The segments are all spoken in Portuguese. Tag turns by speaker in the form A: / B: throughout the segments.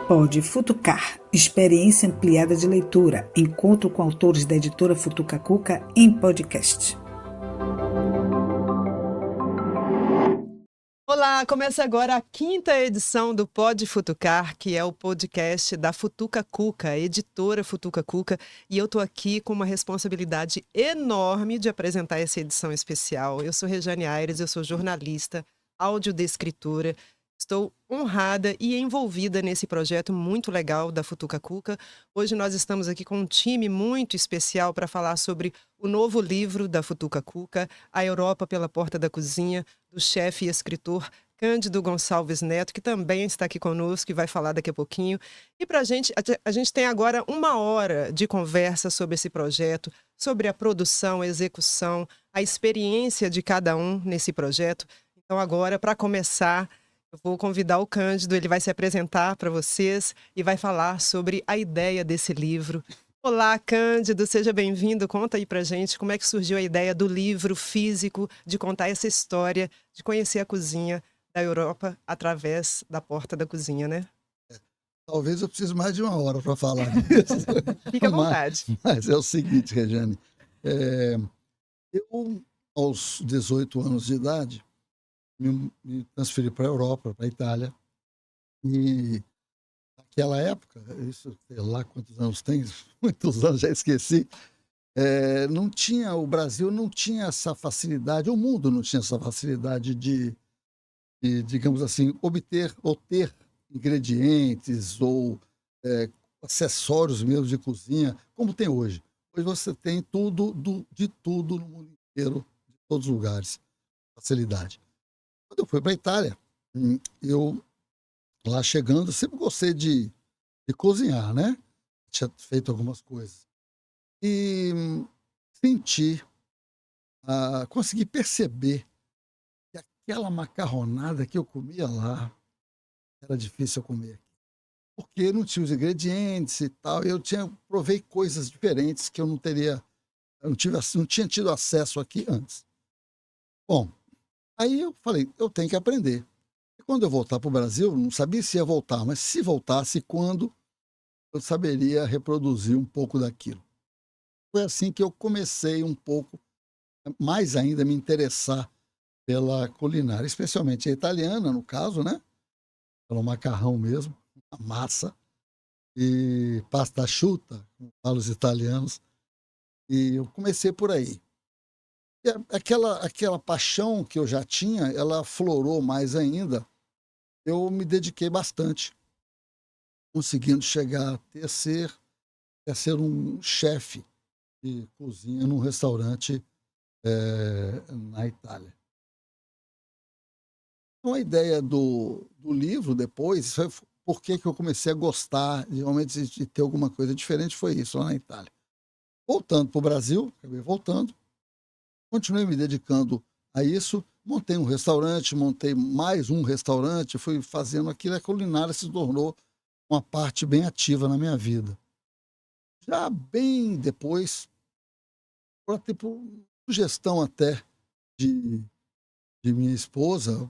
A: Pode Futucar, experiência ampliada de leitura, encontro com autores da editora Futuca Cuca em podcast.
B: Olá, começa agora a 5ª edição do Pode Futucar, que é o podcast da Futuca Cuca, editora Futuca Cuca, e eu estou aqui com uma responsabilidade enorme de apresentar essa edição especial. Eu sou Rejane Aires, eu sou jornalista, audiodescritora. Estou honrada e envolvida nesse projeto muito legal da Futuca Cuca. Hoje nós estamos aqui com um time muito especial para falar sobre o novo livro da Futuca Cuca, A Europa pela Porta da Cozinha, do chefe e escritor Cândido Gonçalves Neto, que também está aqui conosco e vai falar daqui a pouquinho. E para a gente tem agora 1 hora de conversa sobre esse projeto, sobre a produção, a execução, a experiência de cada um nesse projeto. Então agora, para começar, eu vou convidar o Cândido, ele vai se apresentar para vocês e vai falar sobre a ideia desse livro. Olá, Cândido, seja bem-vindo. Conta aí pra gente como é que surgiu a ideia do livro físico, de contar essa história, de conhecer a cozinha da Europa através da porta da cozinha, né?
C: Talvez eu precise mais de 1 hora para falar disso.
B: Fica à vontade.
C: Mas é o seguinte, Rejane, eu, aos 18 anos de idade, me transferi para a Europa, para a Itália, e naquela época, isso sei lá quantos anos tem, muitos anos, já esqueci, o Brasil não tinha essa facilidade, o mundo não tinha essa facilidade de, digamos assim, obter ou ter ingredientes ou acessórios mesmo de cozinha, como tem hoje. Hoje você tem tudo, de tudo no mundo inteiro, de todos os lugares, facilidade. Quando eu fui para a Itália, eu, lá chegando, sempre gostei de cozinhar, né? Tinha feito algumas coisas. E consegui perceber que aquela macarronada que eu comia lá era difícil eu comer. Porque não tinha os ingredientes e tal. Eu provei coisas diferentes que eu não tinha tido acesso aqui antes. Bom, aí eu falei, eu tenho que aprender. E quando eu voltar para o Brasil, não sabia se ia voltar, mas se voltasse, quando eu saberia reproduzir um pouco daquilo. Foi assim que eu comecei um pouco, mais ainda, a me interessar pela culinária, especialmente a italiana, no caso, né? Pelo macarrão mesmo, a massa, e pasta asciutta, como falam os italianos. E eu comecei por aí. E aquela paixão que eu já tinha, ela aflorou mais ainda. Eu me dediquei bastante, conseguindo chegar a ser um chefe de cozinha num restaurante na Itália. Então, a ideia do livro depois, foi por que eu comecei a gostar realmente de ter alguma coisa diferente, foi isso, lá na Itália. Voltando para o Brasil, acabei voltando, continuei me dedicando a isso, montei um restaurante, montei mais um restaurante, fui fazendo aquilo, a culinária se tornou uma parte bem ativa na minha vida. Já bem depois, por sugestão até de minha esposa,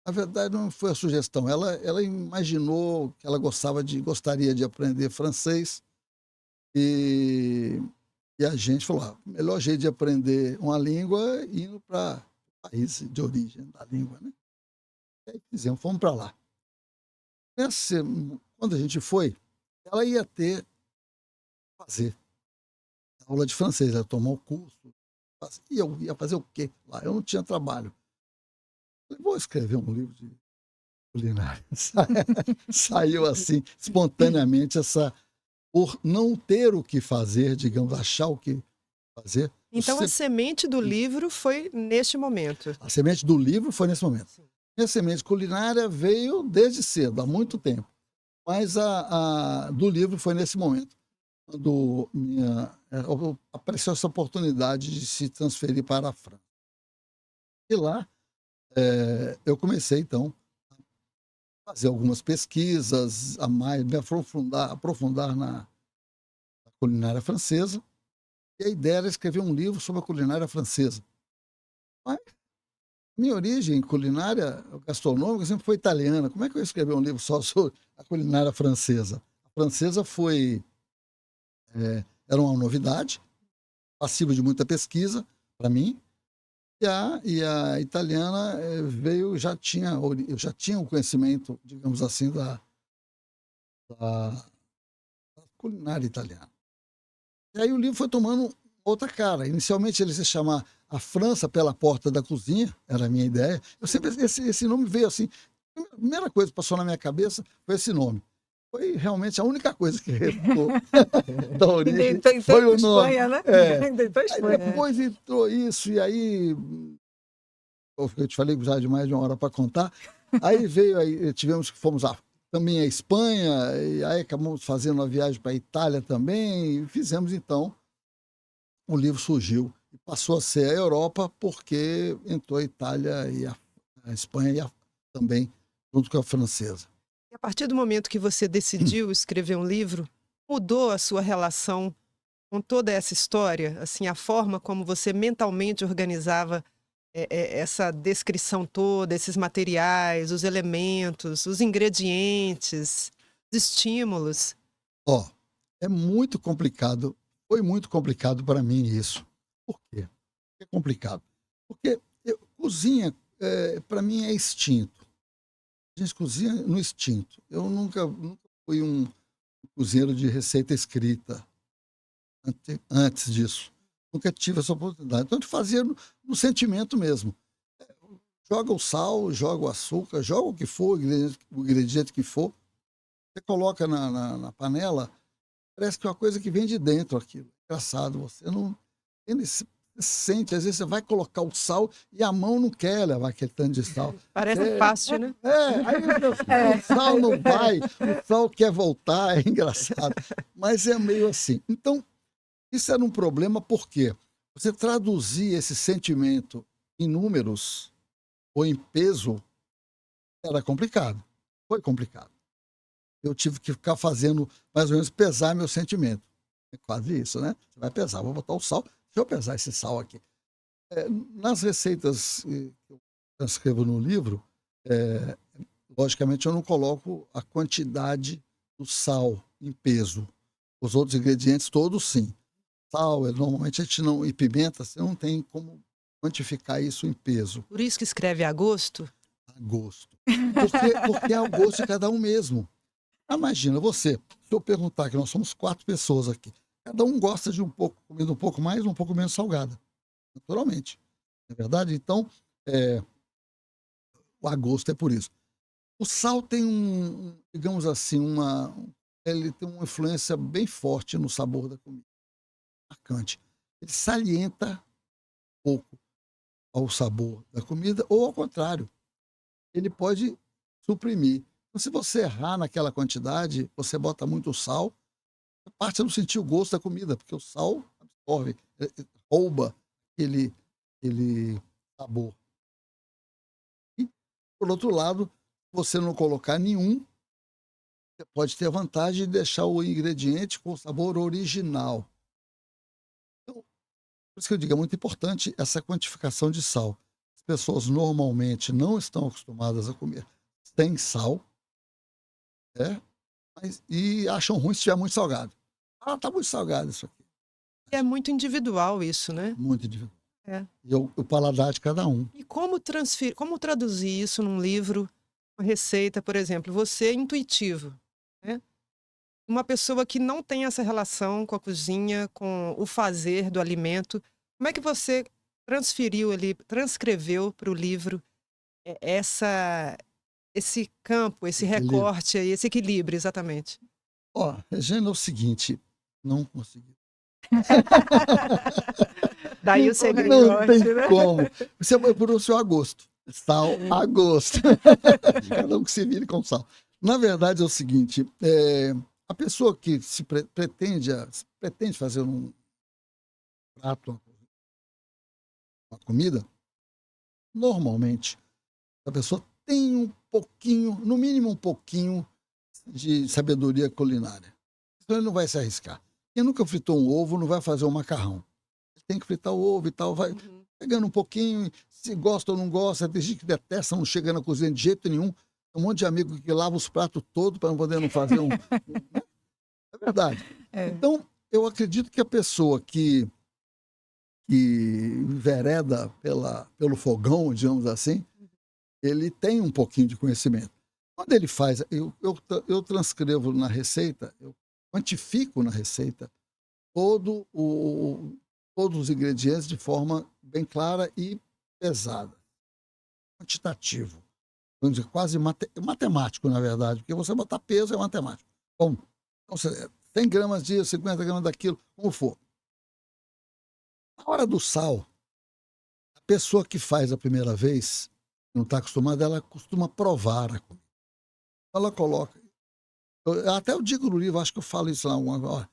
C: na verdade não foi a sugestão, ela imaginou que ela gostaria de aprender francês, e a gente falou, o melhor jeito de aprender uma língua é indo para o país de origem da língua, né? E aí fomos para lá. Quando a gente foi, ela ia fazer aula de francês, ela ia tomar o curso, e eu ia fazer o quê lá? Eu não tinha trabalho. Falei, vou escrever um livro de culinária. Saiu assim, espontaneamente, por não ter o que fazer, digamos, achar o que fazer.
B: Então a semente do livro foi neste momento.
C: A semente do livro foi nesse momento. Sim. Minha semente culinária veio desde cedo, há muito tempo. Mas a do livro foi nesse momento, quando apareceu essa oportunidade de se transferir para a França. E lá eu comecei, então, a fazer algumas pesquisas, me aprofundar na culinária francesa. E a ideia era escrever um livro sobre a culinária francesa. Mas Minha origem culinária, gastronômica, sempre foi italiana. Como é que eu ia escrever um livro só sobre a culinária francesa? A francesa era uma novidade, passiva de muita pesquisa para mim, e a italiana veio, eu já tinha o conhecimento, digamos assim, da culinária italiana. E aí o livro foi tomando outra cara. Inicialmente ele se chamar A França pela Porta da Cozinha, era a minha ideia. Eu sempre, esse nome veio assim, a primeira coisa que passou na minha cabeça foi esse nome. Foi realmente a única coisa que restou da origem. Foi o nome.
B: Espanha, né?
C: Aí depois entrou isso, e aí eu te falei já de mais de uma hora para contar. Aí fomos também à Espanha, e aí acabamos fazendo uma viagem para a Itália também, e fizemos então, o livro surgiu e passou a ser a Europa, porque entrou a Itália e a Espanha também, junto com a francesa.
B: E a partir do momento que você decidiu escrever um livro, mudou a sua relação com toda essa história? Assim, a forma como você mentalmente organizava essa descrição toda, esses materiais, os elementos, os ingredientes, os estímulos?
C: É muito complicado, foi muito complicado para mim isso. Por quê? É complicado. Porque cozinha, para mim, é instinto. A gente cozinha no instinto. Eu nunca fui um cozinheiro de receita escrita antes disso. Nunca tive essa oportunidade. Então, a gente fazia no sentimento mesmo. Joga o sal, joga o açúcar, joga o que for, o ingrediente que for. Você coloca na panela, parece que é uma coisa que vem de dentro aquilo. Engraçado, você não... Você sente, às vezes você vai colocar o sal e a mão não quer levar aquele tanto de sal.
B: Parece fácil, né?
C: Aí o sal não vai, o sal quer voltar, é engraçado. Mas é meio assim. Então, isso era um problema porque você traduzir esse sentimento em números ou em peso era complicado. Foi complicado. Eu tive que ficar fazendo, mais ou menos, pesar meu sentimento. É quase isso, né? Você vai pesar, vou botar o sal, deixa eu pesar esse sal aqui. Nas receitas que eu transcrevo no livro, logicamente eu não coloco a quantidade do sal em peso. Os outros ingredientes todos sim. Sal, normalmente a gente não... E pimenta, você não tem como quantificar isso em peso.
B: Por isso que escreve a gosto?
C: A gosto. Porque é o gosto de cada um mesmo. Imagina, se eu perguntar, que nós somos 4 pessoas aqui, cada um gosta de comida um pouco mais, um pouco menos salgada. Naturalmente. Não é verdade? Então, o a gosto é por isso. O sal tem digamos assim, ele tem uma influência bem forte no sabor da comida. Marcante. Ele salienta um pouco ao sabor da comida, ou ao contrário, ele pode suprimir. Então, se você errar naquela quantidade, você bota muito sal, a parte não sentir o gosto da comida, porque o sal absorve, rouba aquele sabor. E, por outro lado, você não colocar nenhum, você pode ter a vantagem de deixar o ingrediente com o sabor original. Então, por isso que eu digo, é muito importante essa quantificação de sal. As pessoas normalmente não estão acostumadas a comer sem sal, e acham ruim se estiver muito salgado. Tá muito salgado isso aqui.
B: E é muito individual isso, né?
C: Muito individual.
B: É.
C: E o paladar de cada um.
B: E como traduzir isso num livro, uma receita, por exemplo? Você é intuitivo, né? Uma pessoa que não tem essa relação com a cozinha, com o fazer do alimento, como é que você transcreveu para o livro esse campo, esse recorte, aí, esse equilíbrio, exatamente?
C: Regina, é o seguinte, não consegui.
B: Daí o segredo.
C: Não tem como. Você vai por o seu a gosto. Sal a gosto. Cada um que se vire com sal. Na verdade é o seguinte, a pessoa que pretende fazer um prato, uma comida, normalmente a pessoa tem um pouquinho, no mínimo um pouquinho de sabedoria culinária. Então ele não vai se arriscar. Quem nunca fritou um ovo não vai fazer um macarrão. Tem que fritar o ovo e tal. pegando um pouquinho, se gosta ou não gosta, tem gente que detesta, não chega na cozinha de jeito nenhum. Tem um monte de amigo que lava os pratos todos para poder não fazer um. É verdade.
A: É.
C: Então, eu acredito que a pessoa que envereda pelo fogão, digamos assim, ele tem um pouquinho de conhecimento. Quando ele faz, eu transcrevo na receita, eu quantifico na receita todo todos os ingredientes de forma bem clara e pesada. Quantitativo. Vamos dizer, quase matemático, na verdade, porque você botar peso é matemático. Bom, então, 100 gramas disso, 50 gramas daquilo, como for. Na hora do sal, a pessoa que faz a primeira vez, não está acostumada, ela costuma provar a comida. Ela coloca. Até eu digo no livro, acho que eu falo isso lá.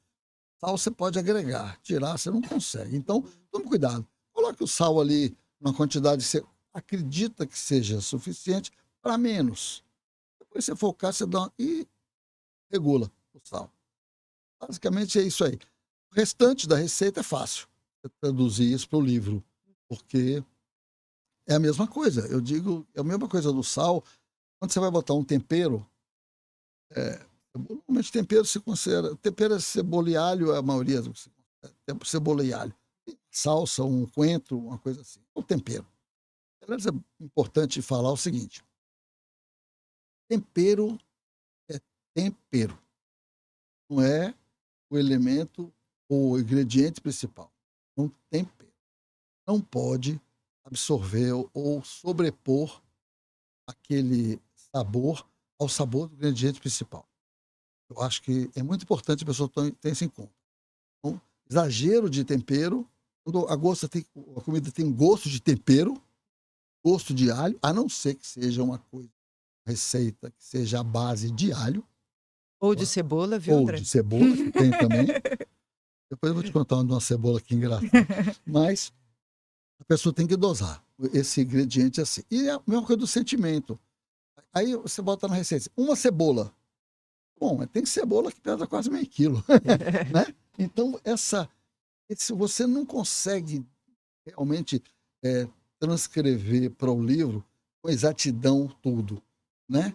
C: Sal você pode agregar, tirar você não consegue. Então, tome cuidado. Coloque o sal ali numa quantidade que você acredita que seja suficiente para menos. Depois você focar, você dá e regula o sal. Basicamente é isso aí. O restante da receita é fácil. Você traduzir isso para o livro, porque é a mesma coisa. Eu digo, é a mesma coisa do sal. Quando você vai botar um tempero, normalmente tempero se considera. Tempero é cebola e alho, a maioria do que se considera. Cebola e alho. Salsa, um coentro, uma coisa assim. O tempero. Aliás, é importante falar o seguinte: tempero é tempero, não é o elemento ou o ingrediente principal. Um tempero. Não pode absorver ou sobrepor aquele sabor ao sabor do ingrediente principal. Eu acho que é muito importante a pessoa ter isso em conta. Então, exagero de tempero, quando a comida tem gosto de tempero, gosto de alho, a não ser que seja uma receita que seja a base de alho,
B: Ou de cebola, viu,
C: ou
B: André?
C: de cebola, que tem também. Depois eu vou te contar uma cebola aqui engraçada. Mas a pessoa tem que dosar esse ingrediente assim. E é a mesma coisa do sentimento. Aí você bota na receita, uma cebola. Bom, mas tem cebola que pesa quase meio quilo, né? Então, se você não consegue realmente transcrever para o livro com exatidão tudo, né?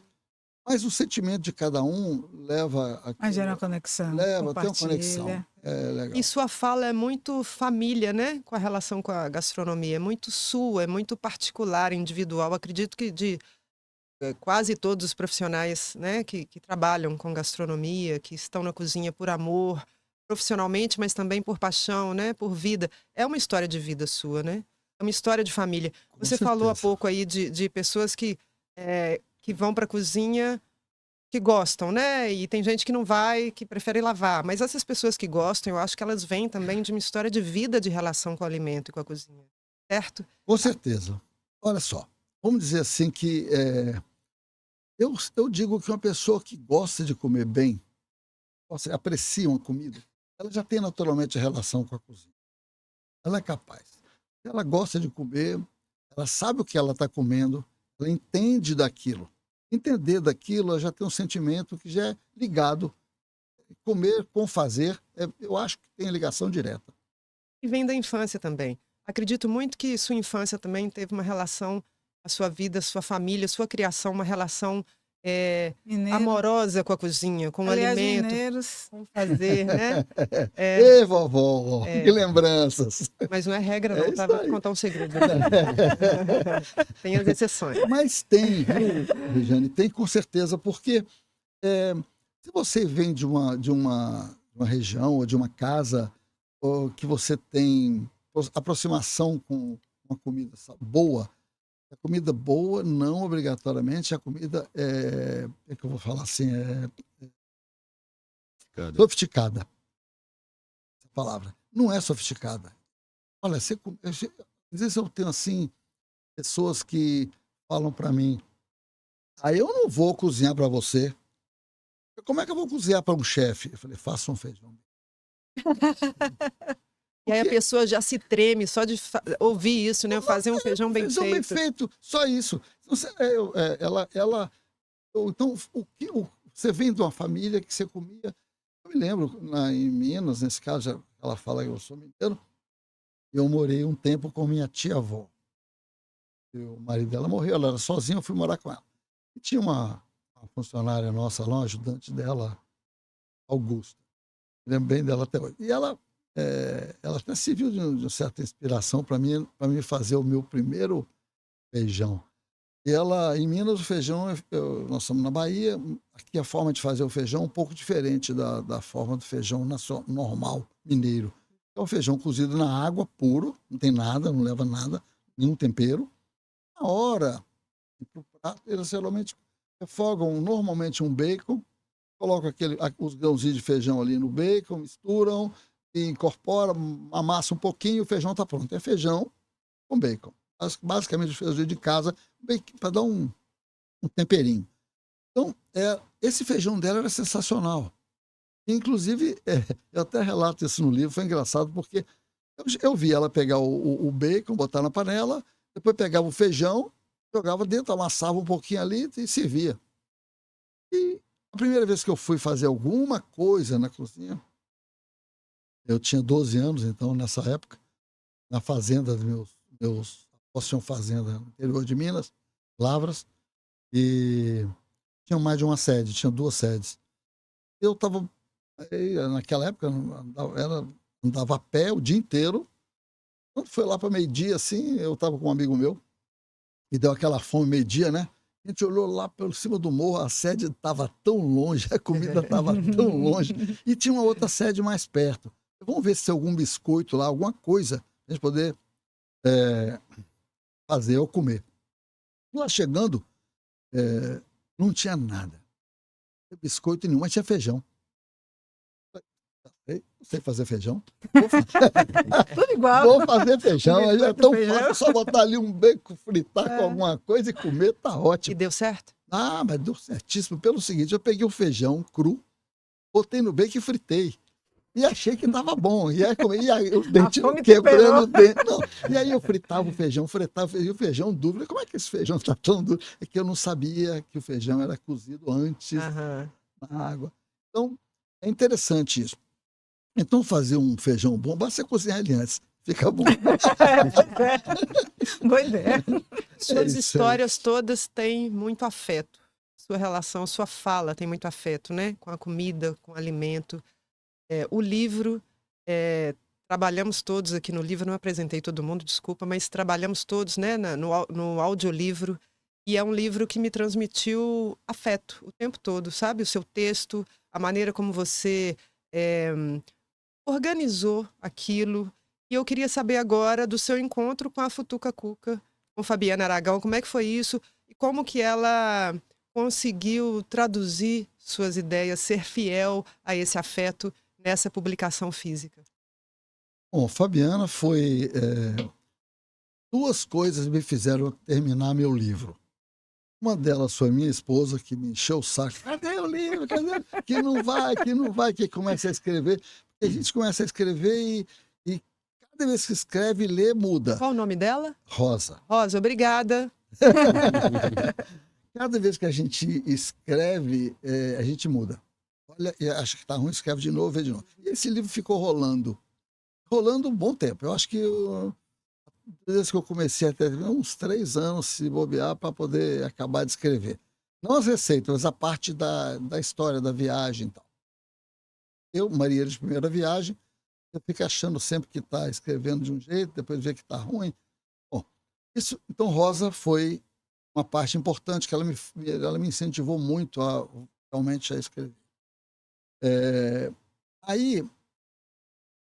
C: Mas o sentimento de cada um leva
A: Mas gera uma conexão,
C: tem uma conexão.
A: compartilha.
C: É legal.
B: E sua fala é muito família, né? Com a relação com a gastronomia. É muito sua, é muito particular, individual. Acredito que de quase todos os profissionais, né, que trabalham com gastronomia, que estão na cozinha por amor, profissionalmente, mas também por paixão, né? Por vida. É uma história de vida sua, né? É uma história de família.
C: Com
B: Você falou há
C: certeza.
B: pouco aí de pessoas que vão para a cozinha que gostam, né? E tem gente que não vai, que prefere lavar. Mas essas pessoas que gostam, eu acho que elas vêm também de uma história de vida de relação com o alimento e com a cozinha. Certo?
C: Com certeza. Olha só, vamos dizer assim que eu digo que uma pessoa que gosta de comer bem, aprecia uma comida, ela já tem naturalmente relação com a cozinha. Ela é capaz. Ela gosta de comer, ela sabe o que ela está comendo, ela entende daquilo. Entender daquilo, ela já tem um sentimento que já é ligado. Comer com fazer, eu acho que tem ligação direta.
B: E vem da infância também. Acredito muito que sua infância também teve uma relação, a sua vida, sua família, sua criação, uma relação
A: Mineiro.
B: amorosa com a cozinha, com o
A: Aliás,
B: alimento,
A: mineiros.
B: com o fazer, né?
C: Ei, vovó, que lembranças.
B: Mas não é regra
C: É
B: não, tá?
C: isso
B: Vou te
C: aí.
B: contar um segredo aqui. Tem as exceções.
C: Mas tem, viu, Regiane? Tem com certeza, porque se você vem de uma região ou de uma casa que você tem aproximação com uma comida boa, a comida boa não obrigatoriamente a comida é que eu vou falar assim, sofisticada. Essa palavra. Não é sofisticada. Olha, às vezes eu tenho assim pessoas que falam para mim: aí eu não vou cozinhar para você. Como é que eu vou cozinhar para um chefe? Eu falei: faça um feijão.
B: E aí a
C: Porque
B: pessoa já se treme só de ouvir isso, né? Fazer um feijão bem
C: feijão bem
B: feito.
C: feito, só isso. Então, você vem de uma família que você comia. Eu me lembro, em Minas, nesse caso, ela fala que eu sou mineiro, Eu morei um tempo com minha tia-avó. O marido dela morreu, ela era sozinha, eu fui morar com ela. E tinha uma funcionária nossa lá, uma ajudante dela, Augusta. Lembro bem dela até hoje. E ela até serviu de uma certa inspiração para mim fazer o meu primeiro feijão. E ela, em Minas, o feijão, nós estamos na Bahia, aqui a forma de fazer o feijão é um pouco diferente da forma do feijão normal, mineiro. É um feijão cozido na água, puro, não tem nada, não leva nada, nenhum tempero. Na hora, para o prato, eles geralmente refogam normalmente um bacon, colocam os grãozinhos de feijão ali no bacon, misturam e incorporam, amassa um pouquinho e o feijão está pronto. É feijão com bacon. Basicamente, o feijão de casa, para dar um temperinho. Então, esse feijão dela era sensacional. Inclusive, eu até relato isso no livro, foi engraçado, porque eu vi ela pegar o bacon, botar na panela, depois pegava o feijão, jogava dentro, amassava um pouquinho ali e servia. E a primeira vez que eu fui fazer alguma coisa na cozinha, eu tinha 12 anos, então, nessa época, na fazenda dos meus avós tinham fazenda no interior de Minas, Lavras, e tinha mais de uma sede, tinha 2 sedes. Eu estava, naquela época, andava a pé o dia inteiro. Quando foi lá para meio-dia, assim, eu estava com um amigo meu, e deu aquela fome meio-dia, né? A gente olhou lá pelo cima do morro, a sede estava tão longe, a comida estava tão longe, e tinha uma outra sede mais perto. Vamos ver se tem algum biscoito lá, alguma coisa, para a gente poder fazer ou comer. Lá chegando, não tinha nada. Não tinha biscoito nenhum, mas tinha feijão. Não sei fazer feijão.
B: Tudo igual.
C: Vou fazer feijão, aí é tão
B: feijão.
C: fácil, só botar ali um bacon, fritar com alguma coisa e comer, tá
B: E
C: ótimo.
B: deu certo?
C: Ah, mas deu certíssimo. Pelo seguinte, eu peguei o feijão cru, botei no bacon e fritei. E achei que tava bom. E aí, o dente
B: fome
C: quebrando o dente. Não. E aí eu fritava o feijão duro. Falei, como é que esse feijão está tão duro? É que eu não sabia que o feijão era cozido antes na água. Então, é interessante isso. Então, fazer um feijão bom, basta você cozinhar ele antes. Fica bom.
B: Boa ideia. Suas
C: isso aí.
B: histórias todas têm muito afeto. Sua relação, sua fala tem muito afeto, né? Com a comida, com o alimento. O livro, trabalhamos todos aqui no livro, não apresentei todo mundo, desculpa, mas trabalhamos todos, né, no audiolivro, e é um livro que me transmitiu afeto o tempo todo, sabe? O seu texto, a maneira como você organizou aquilo. E eu queria saber agora do seu encontro com a Futuca Cuca, com Fabiana Aragão, como é que foi isso e como que ela conseguiu traduzir suas ideias, ser fiel a esse afeto nessa publicação física?
C: Bom, Fabiana foi... 2 coisas me fizeram terminar meu livro. Uma delas foi minha esposa, que me encheu o saco. Cadê o livro? Cadê? Que não vai, que começa a escrever. Porque a gente começa a escrever e cada vez que escreve, lê, muda.
B: Qual o nome dela?
C: Rosa.
B: Rosa, obrigada.
C: Cada vez que a gente escreve, a gente muda. Olha, acha que está ruim, escreve de novo, vê de novo. E esse livro ficou rolando um bom tempo. Eu acho que desde que eu comecei a ter uns 3 anos, se bobear, para poder acabar de escrever. Não as receitas, mas a parte da história, da viagem e tal. Eu, marinheiro de primeira viagem, eu fico achando sempre que está escrevendo de um jeito, depois vê que está ruim. Bom, então Rosa foi uma parte importante, que ela me incentivou muito realmente a escrever. Aí,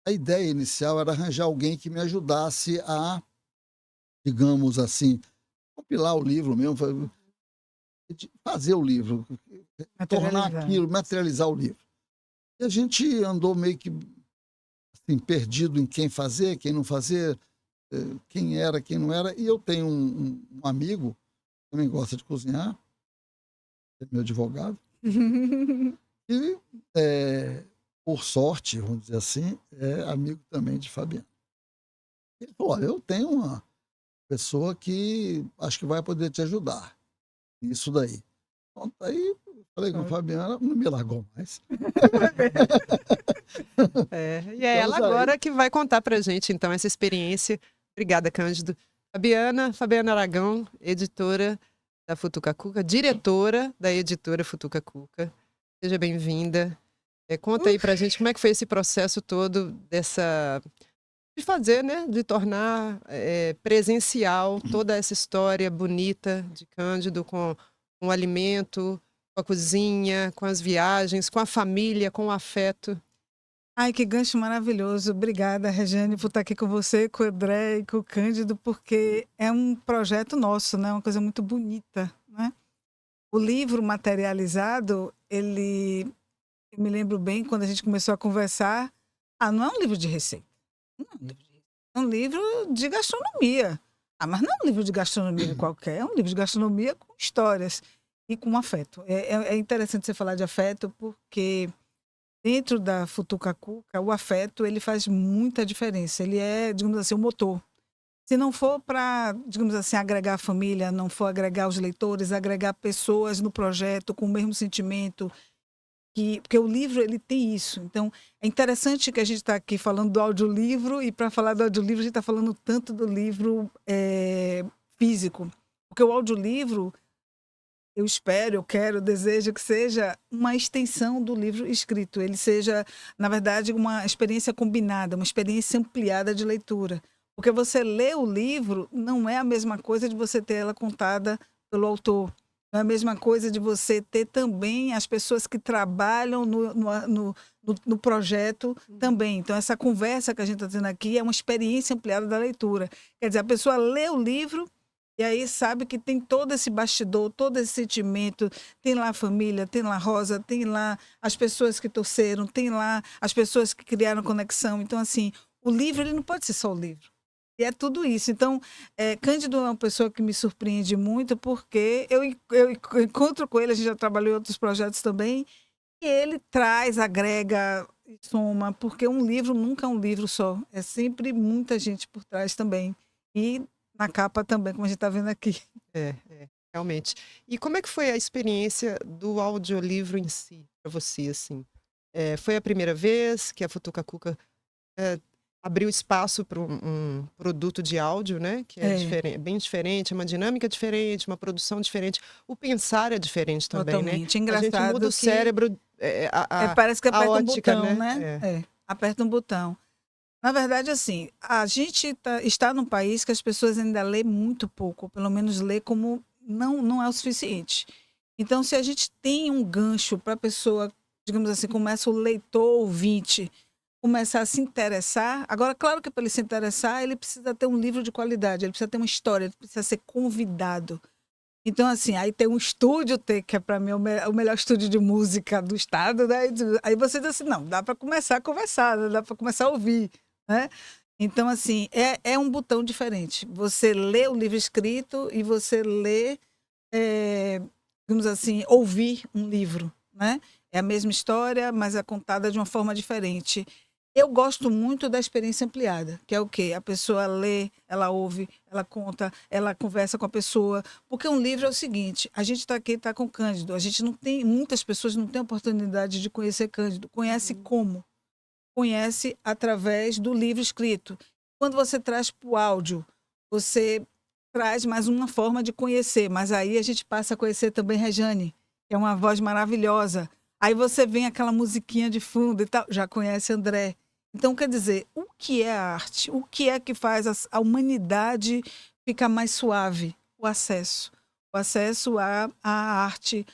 C: a ideia inicial era arranjar alguém que me ajudasse a, digamos assim, compilar o livro mesmo, fazer o livro, tornar aquilo, materializar o livro. E a gente andou meio que assim, perdido em quem fazer, quem não fazer, quem era, quem não era. E eu tenho um amigo que também gosta de cozinhar, é meu advogado, e por sorte, vamos dizer assim, é amigo também de Fabiano. Ele falou, olha, eu tenho uma pessoa que acho que vai poder te ajudar. Isso daí. Então, aí Falei com a Fabiana, não me largou mais.
B: E é ela
C: Então,
B: agora que vai contar pra gente, então, essa experiência. Obrigada, Cândido. Fabiana Aragão, editora da Futuca Cuca, diretora da editora Futuca Cuca. Seja bem-vinda. Conta aí pra gente como é que foi esse processo todo de fazer, né? De tornar presencial toda essa história bonita de Cândido com o alimento, com a cozinha, com as viagens, com a família, com o afeto.
A: Ai, que gancho maravilhoso. Obrigada, Regiane, por estar aqui com você, com o André e com o Cândido, porque é um projeto nosso, né? Uma coisa muito bonita, né? O livro materializado, eu me lembro bem quando a gente começou a conversar. Não é um livro de receita. Não é um livro de receita. É um livro de gastronomia. Mas não é um livro de gastronomia qualquer. É um livro de gastronomia com histórias e com afeto. É interessante você falar de afeto, porque dentro da Futuca Cuca, o afeto ele faz muita diferença. Ele é, digamos assim, o motor. Se não for para, digamos assim, agregar a família, não for agregar os leitores, agregar pessoas no projeto com o mesmo sentimento, porque o livro ele tem isso. Então, é interessante que a gente está aqui falando do audiolivro, e para falar do audiolivro, a gente está falando tanto do livro físico. Porque o audiolivro, eu espero, eu quero, eu desejo que seja uma extensão do livro escrito. Ele seja, na verdade, uma experiência combinada, uma experiência ampliada de leitura. Porque você lê o livro não é a mesma coisa de você ter ela contada pelo autor. Não é a mesma coisa de você ter também as pessoas que trabalham no projeto também. Então, essa conversa que a gente está tendo aqui é uma experiência ampliada da leitura. Quer dizer, a pessoa lê o livro e aí sabe que tem todo esse bastidor, todo esse sentimento. Tem lá a família, tem lá a Rosa, tem lá as pessoas que torceram, tem lá as pessoas que criaram conexão. Então, assim, o livro ele não pode ser só o livro. E é tudo isso. Então, Cândido é uma pessoa que me surpreende muito, porque eu encontro com ele, a gente já trabalhou em outros projetos também, e ele traz, agrega, soma, porque um livro nunca é um livro só. É sempre muita gente por trás também. E na capa também, como a gente está vendo aqui.
B: Realmente. E como é que foi a experiência do audiolivro em si, para você, assim? Foi a primeira vez que a Futuca Cuca abriu espaço para um produto de áudio, né? Que é bem diferente, uma dinâmica diferente, uma produção diferente. O pensar é diferente também,
A: totalmente.
B: né?
A: Engraçado
B: a gente muda o cérebro,
A: parece que aperta
B: ótica,
A: um botão, né? Aperta um botão. Na verdade, assim, a gente está num país que as pessoas ainda lê muito pouco, ou pelo menos lê como não é o suficiente. Então, se a gente tem um gancho para a pessoa, digamos assim, começa o leitor ouvinte, começar a se interessar. Agora, claro que para ele se interessar, ele precisa ter um livro de qualidade, ele precisa ter uma história, ele precisa ser convidado. Então, assim, aí tem um estúdio, que é para mim o melhor estúdio de música do estado, né? Aí você diz assim, não, dá para começar a conversar, dá para começar a ouvir, né? Então, assim, é um botão diferente. Você lê o livro escrito e você lê, digamos assim, ouvir um livro, né? É a mesma história, mas é contada de uma forma diferente. Eu gosto muito da experiência ampliada, que é o quê? A pessoa lê, ela ouve, ela conta, ela conversa com a pessoa. Porque um livro é o seguinte, a gente está aqui, está com Cândido, a gente não tem, muitas pessoas não têm oportunidade de conhecer Cândido. Conhece como? Conhece através do livro escrito. Quando você traz para o áudio, você traz mais uma forma de conhecer, mas aí a gente passa a conhecer também Regiane, que é uma voz maravilhosa. Aí você vem aquela musiquinha de fundo e tal, já conhece André. Então, quer dizer, o que é a arte? O que é que faz a humanidade ficar mais suave? O acesso. O acesso à arte,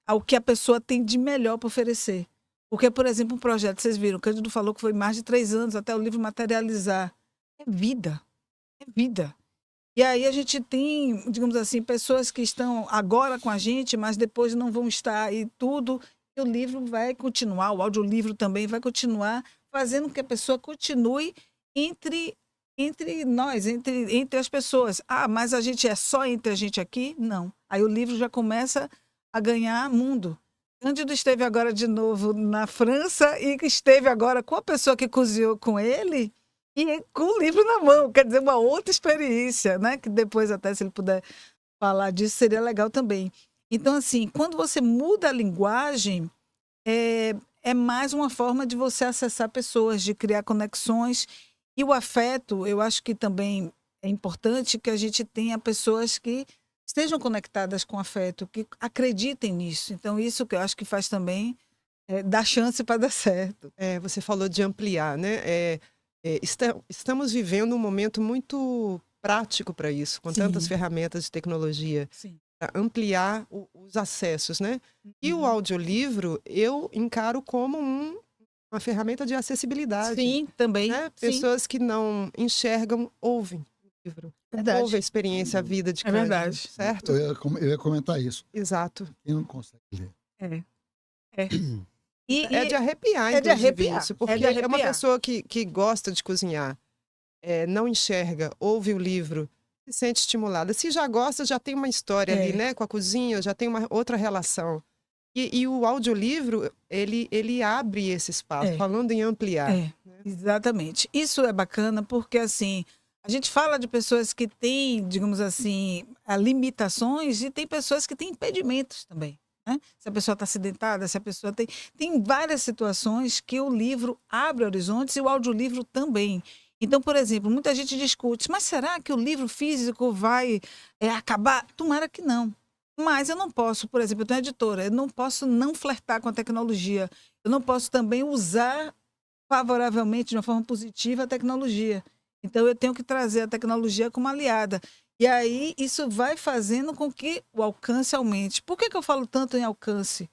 A: ao que a pessoa tem de melhor para oferecer. Porque, por exemplo, um projeto, vocês viram, o Cândido falou que foi mais de 3 anos até o livro materializar. É vida. É vida. E aí a gente tem, digamos assim, pessoas que estão agora com a gente, mas depois não vão estar e tudo. E o livro vai continuar, o audiolivro também vai continuar, fazendo com que a pessoa continue entre nós, entre as pessoas. Mas a gente é só entre a gente aqui? Não. Aí o livro já começa a ganhar mundo. Cândido esteve agora de novo na França e esteve agora com a pessoa que cozinhou com ele e com o livro na mão. Quer dizer, uma outra experiência, né? Que depois, até se ele puder falar disso, seria legal também. Então, assim, quando você muda a linguagem, é mais uma forma de você acessar pessoas, de criar conexões. E o afeto, eu acho que também é importante que a gente tenha pessoas que estejam conectadas com afeto, que acreditem nisso. Então, isso que eu acho que faz também dar chance para dar certo.
B: Você falou de ampliar, né? Estamos vivendo um momento muito prático para isso, com tantas
A: Sim,
B: ferramentas de tecnologia,
A: sim.
B: para ampliar os acessos, né? E o
A: Uhum.
B: audiolivro eu encaro como uma ferramenta de acessibilidade,
A: Sim, também.
B: né?
A: Sim,
B: Pessoas que não enxergam, ouvem o livro, ouvem a
A: verdade.
B: experiência, a vida de
A: É
B: Cândido,
A: verdade.
B: certo?
C: Eu ia comentar isso.
B: Exato.
C: Quem não consegue ler?
A: É, é.
B: É de
A: E
B: arrepiar,
A: é de
B: inclusive,
A: arrepiar.
B: isso,
A: É
B: porque
A: de
B: é uma
A: arrepiar.
B: pessoa que gosta de cozinhar, não enxerga, ouve o livro, se sente estimulada. Se já gosta, já tem uma história ali,
A: É,
B: né, com a cozinha, já tem uma outra relação. E o audiolivro, ele abre esse espaço,
A: é.
B: falando em ampliar.
A: É, exatamente. Isso é bacana porque, assim, a gente fala de pessoas que têm, digamos assim, limitações e tem pessoas que têm impedimentos também, né? Se a pessoa está acidentada, se a pessoa tem... Tem várias situações que o livro abre horizontes e o audiolivro também. Então, por exemplo, muita gente discute, mas será que o livro físico vai acabar? Tomara que não. Mas eu não posso, por exemplo, eu tenho editora, eu não posso não flertar com a tecnologia. Eu não posso também usar favoravelmente, de uma forma positiva, a tecnologia. Então, eu tenho que trazer a tecnologia como aliada. E aí, isso vai fazendo com que o alcance aumente. Por que que eu falo tanto em alcance?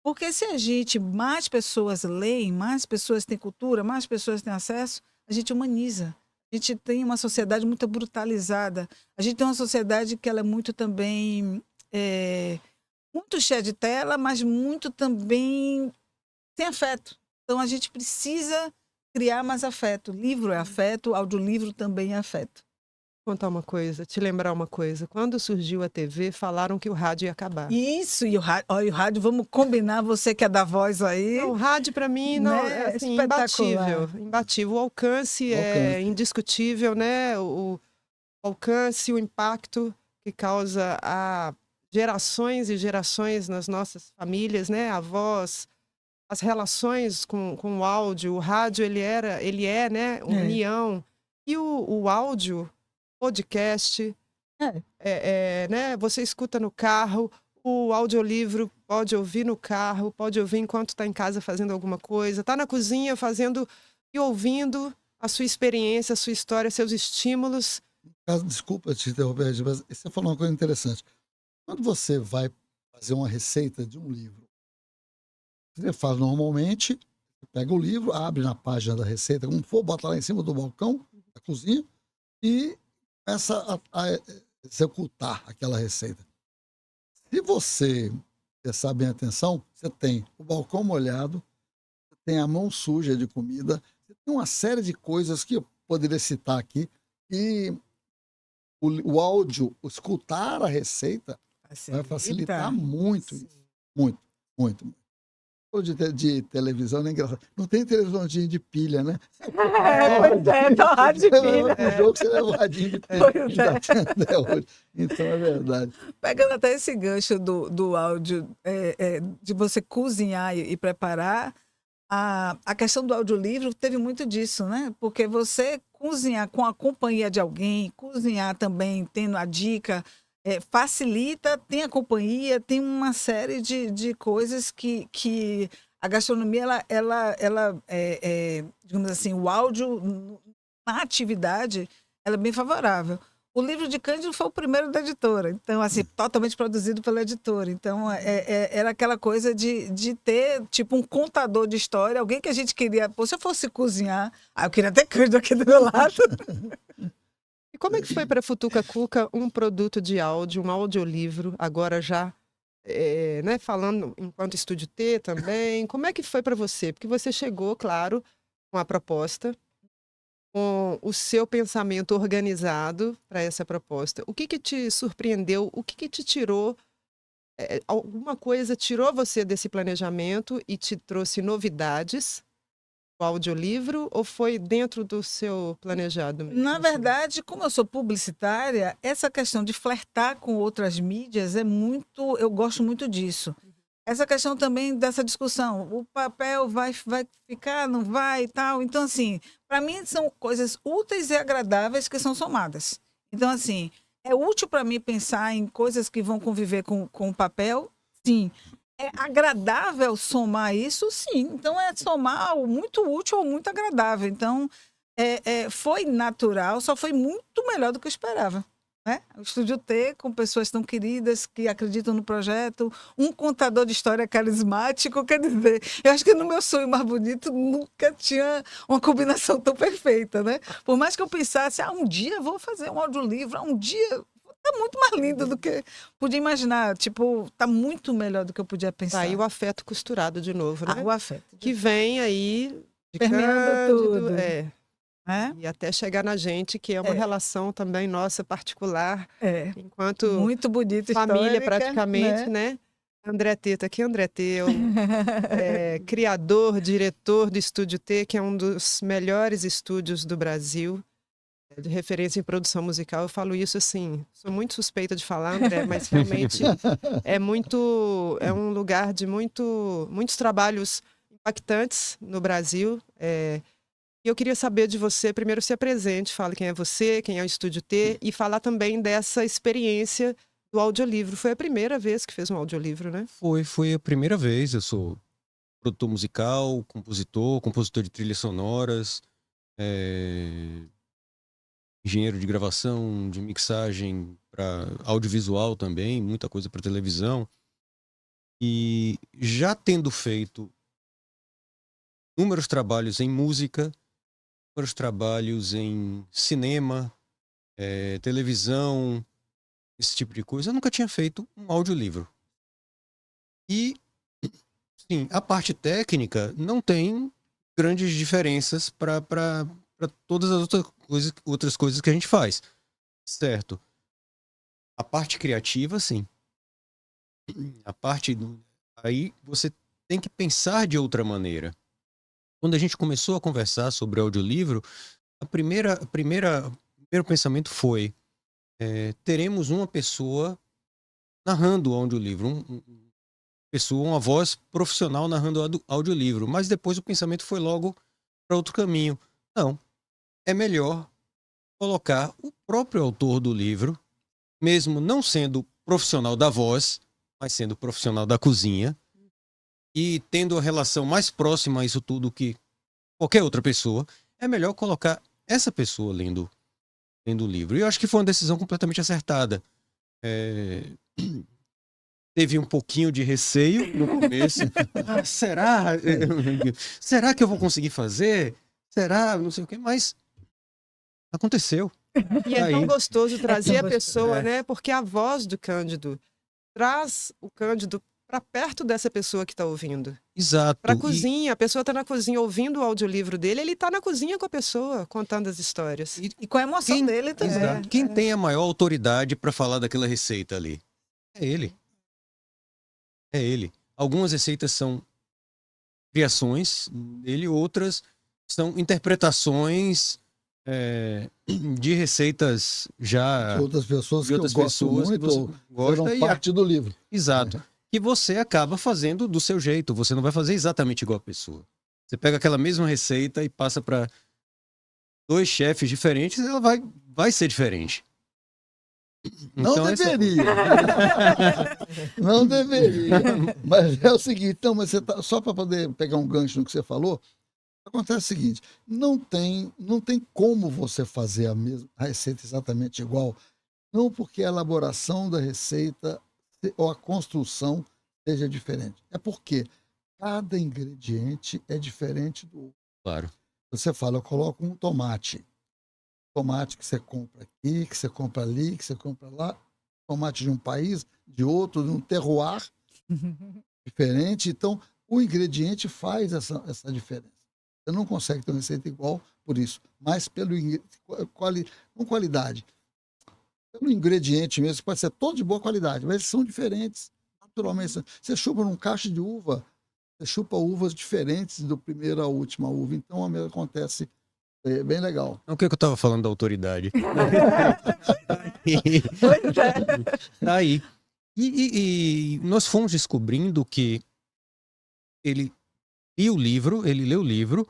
A: Porque se a gente, mais pessoas leem, mais pessoas têm cultura, mais pessoas têm acesso, a gente humaniza. A gente tem uma sociedade muito brutalizada. A gente tem uma sociedade que ela é muito também, muito cheia de tela, mas muito também sem afeto. Então a gente precisa criar mais afeto. Livro é afeto, audiolivro também é afeto.
B: Vou contar uma coisa, te lembrar uma coisa. Quando surgiu a TV, falaram que o rádio ia acabar.
A: Isso, e o rádio, vamos combinar, você que é da voz
B: Não,
A: aí,
B: o rádio para mim não, é
A: né?
B: assim, imbatível,
A: Espetacular.
B: imbatível. O alcance
C: O
B: é
C: alcance.
B: indiscutível, né? O alcance, o impacto que causa a gerações e gerações nas nossas famílias, né? Avós, as relações com o áudio, o rádio ele é, né?
A: É,
B: União. E o áudio, podcast,
A: é,
B: né? Você escuta no carro, o audiolivro pode ouvir no carro, pode ouvir enquanto está em casa fazendo alguma coisa, está na cozinha fazendo e ouvindo a sua experiência, a sua história, seus estímulos.
C: Desculpa te interromper, mas você falou uma coisa interessante. Quando você vai fazer uma receita de um livro, você faz normalmente, você pega o livro, abre na página da receita, como for, bota lá em cima do balcão da cozinha e começa a executar aquela receita. Se você prestar bem atenção, você tem o balcão molhado, você tem a mão suja de comida, você tem uma série de coisas que eu poderia citar aqui, e o áudio, o escutar a receita, vai facilitar
A: facilita.
C: muito
A: Sim.
C: isso. Muito, muito, muito. Ou de televisão, não é engraçado. Não tem televisãozinho de pilha, né?
A: Pois é, tá rádio de pilha.
C: O jogo você leva o radinho de pilha.
A: Pois
C: Ainda
A: é.
C: tem até hoje. Então é verdade.
A: Pegando até esse gancho do áudio, de você cozinhar e preparar, a questão do audiolivro teve muito disso, né? Porque você cozinhar com a companhia de alguém, cozinhar também tendo a dica, facilita, tem a companhia, tem uma série de coisas que a gastronomia, digamos assim, o áudio na atividade, ela é bem favorável. O livro de Cândido foi o primeiro da editora, então, assim, totalmente produzido pela editora. Então, era aquela coisa de ter, tipo, um contador de história, alguém que a gente queria. Pô, se eu fosse cozinhar, eu queria ter Cândido aqui do meu lado.
B: E como é que foi para Futuca Cuca um produto de áudio, um audiolivro, agora já, né, falando enquanto Estúdio T também, como é que foi para você? Porque você chegou, claro, com a proposta, com o seu pensamento organizado para essa proposta. O que que te surpreendeu? O que que te tirou? Alguma coisa tirou você desse planejamento e te trouxe novidades? o audiolivro ou foi dentro do seu planejado mesmo?
A: Na verdade, como eu sou publicitária, essa questão de flertar com outras mídias eu gosto muito disso. Essa questão também dessa discussão, o papel vai ficar, não vai e tal. Então, assim, para mim são coisas úteis e agradáveis que são somadas. Então, assim, é útil para mim pensar em coisas que vão conviver com o papel, sim. É agradável somar isso, sim. Então, é somar o muito útil ou muito agradável. Então, foi natural, só foi muito melhor do que eu esperava. Né? O Estúdio T, com pessoas tão queridas que acreditam no projeto, um contador de história carismático, quer dizer, eu acho que no meu sonho mais bonito nunca tinha uma combinação tão perfeita, né? Por mais que eu pensasse, um dia eu vou fazer um audiolivro, um dia tá muito mais lindo do que podia imaginar, tipo, tá muito melhor do que eu podia
B: Tá
A: pensar.
B: aí o afeto costurado de novo, né?
A: O afeto.
B: Que vem aí de
A: Permeando
B: Cândido,
A: tudo. Né?
B: e até chegar na gente, que é uma relação também nossa particular, enquanto
A: Muito bonita,
B: família
A: histórica,
B: praticamente, né? André T, tá aqui, André T, criador, diretor do Estúdio T, que é um dos melhores estúdios do Brasil, de referência em produção musical. Eu falo isso assim, sou muito suspeita de falar, André, mas realmente é um lugar de muitos trabalhos impactantes no Brasil. E eu queria saber de você, primeiro se apresente, fale quem é você, quem é o Estúdio T, e falar também dessa experiência do audiolivro. Foi a primeira vez que fez um audiolivro, né?
D: Foi a primeira vez. Eu sou produtor musical, compositor de trilhas sonoras, engenheiro de gravação, de mixagem para audiovisual também, muita coisa para televisão. E já tendo feito inúmeros trabalhos em música, inúmeros trabalhos em cinema, televisão, esse tipo de coisa, eu nunca tinha feito um audiolivro. E, sim, a parte técnica não tem grandes diferenças para todas as outras coisas que a gente faz, certo? A parte criativa, sim. A parte... Aí você tem que pensar de outra maneira. Quando a gente começou a conversar sobre audiolivro, o primeiro pensamento foi: teremos uma pessoa narrando o audiolivro, uma voz profissional narrando audiolivro. Mas depois o pensamento foi logo para outro caminho. Não, é melhor colocar o próprio autor do livro, mesmo não sendo profissional da voz, mas sendo profissional da cozinha, e tendo a relação mais próxima a isso tudo que qualquer outra pessoa, é melhor colocar essa pessoa lendo o livro. E eu acho que foi uma decisão completamente acertada. Teve um pouquinho de receio no começo. Será? Será que eu vou conseguir fazer? Será? Não sei o quê, mas aconteceu.
B: E é tão gostoso trazer a
A: gostoso.
B: pessoa, né? Porque a voz do Cândido traz o Cândido para perto dessa pessoa que está ouvindo.
D: Exato.
B: Para a cozinha, a pessoa está na cozinha ouvindo o audiolivro dele, ele está na cozinha com a pessoa, contando as histórias.
A: E com a emoção dele também.
D: Exato. Quem tem a maior autoridade para falar daquela receita ali? É ele. É ele. Algumas receitas são criações dele, outras são interpretações de receitas já
C: De outras pessoas
D: de outras
C: que eu gosto
D: pessoas
C: muito,
D: que você
C: ou
D: gosta
C: fizeram
D: e
C: parte do livro.
D: Exato. Que você acaba fazendo do seu jeito. Você não vai fazer exatamente igual a pessoa. Você pega aquela mesma receita e passa para 2 chefes diferentes, ela vai ser diferente.
C: Não
D: Então,
C: deveria. Não deveria. Mas é o seguinte, então, mas você tá, só para poder pegar um gancho no que você falou, acontece o seguinte, não tem como você fazer a receita exatamente igual, não porque a elaboração da receita ou a construção seja diferente. É porque cada ingrediente é diferente do outro.
D: Claro.
C: Você fala, eu coloco um tomate que você compra aqui, que você compra ali, que você compra lá, tomate de um país, de outro, de um terroir diferente. Então, o ingrediente faz essa diferença. Você não consegue ter uma receita igual por isso, mas não qualidade. Pelo ingrediente mesmo, pode ser todo de boa qualidade, mas eles são diferentes, naturalmente. Você chupa num cacho de uva, você chupa uvas diferentes do primeiro à última uva. Então, a mesma acontece. É bem legal.
D: O que eu tava falando da autoridade?
A: Pois é.
D: Tá aí. E nós fomos descobrindo que ele leu o livro,